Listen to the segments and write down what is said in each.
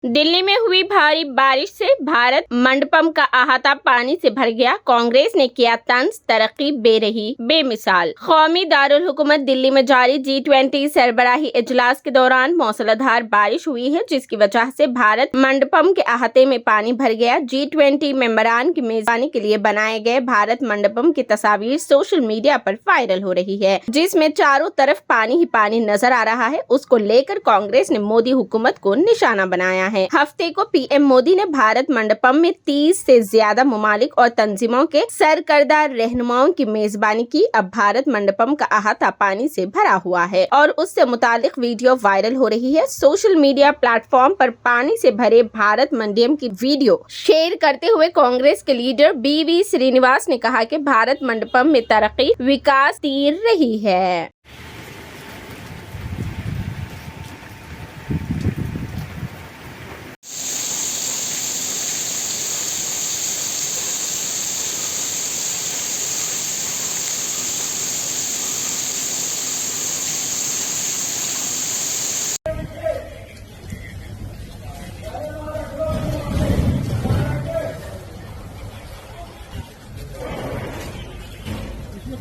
दिल्ली में हुई भारी बारिश से भारत मंडपम का अहाता पानी से भर गया। कांग्रेस ने किया तंज, तरक्की बेरही बेमिसाल। कौमी दारुल हुकूमत दिल्ली में जारी G20 सरबराही इजलास के दौरान मौसलाधार बारिश हुई है, जिसकी वजह से भारत मंडपम के अहाते में पानी भर गया। G20 मेंबरान की मेजबानी के लिए बनाए गए भारत मंडपम की तस्वीर सोशल मीडिया पर वायरल हो रही है, जिसमें चारों तरफ पानी ही पानी नजर आ रहा है। उसको लेकर कांग्रेस ने मोदी हुकूमत को निशाना बनाया है। हफ्ते को पीएम मोदी ने भारत मंडपम में 30 से ज्यादा ममालिक और तंजीमों के सरकर्दा रहनुमाओं की मेजबानी की। अब भारत मंडपम का अहाता पानी से भरा हुआ है और उससे मुतालिक वीडियो वायरल हो रही है। सोशल मीडिया प्लेटफॉर्म पर पानी से भरे भारत मंडपम की वीडियो शेयर करते हुए कांग्रेस के लीडर BV श्रीनिवास ने कहा कि भारत मंडपम में तरक्की विकास तीर रही है।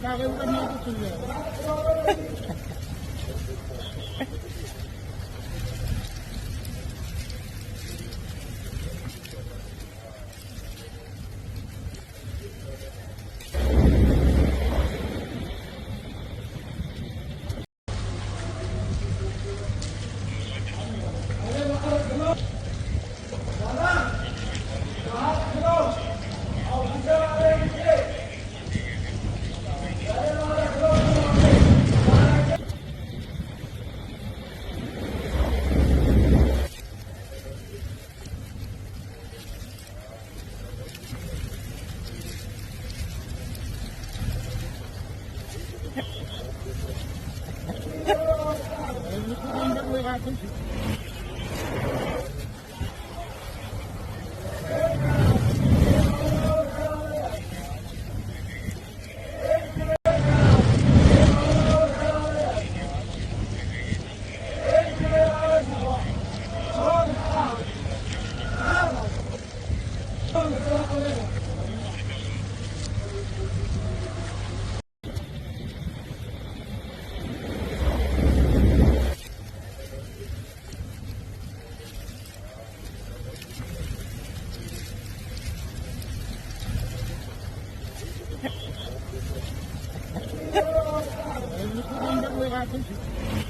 कागज का नहीं तो चल जाएगा। Thank you.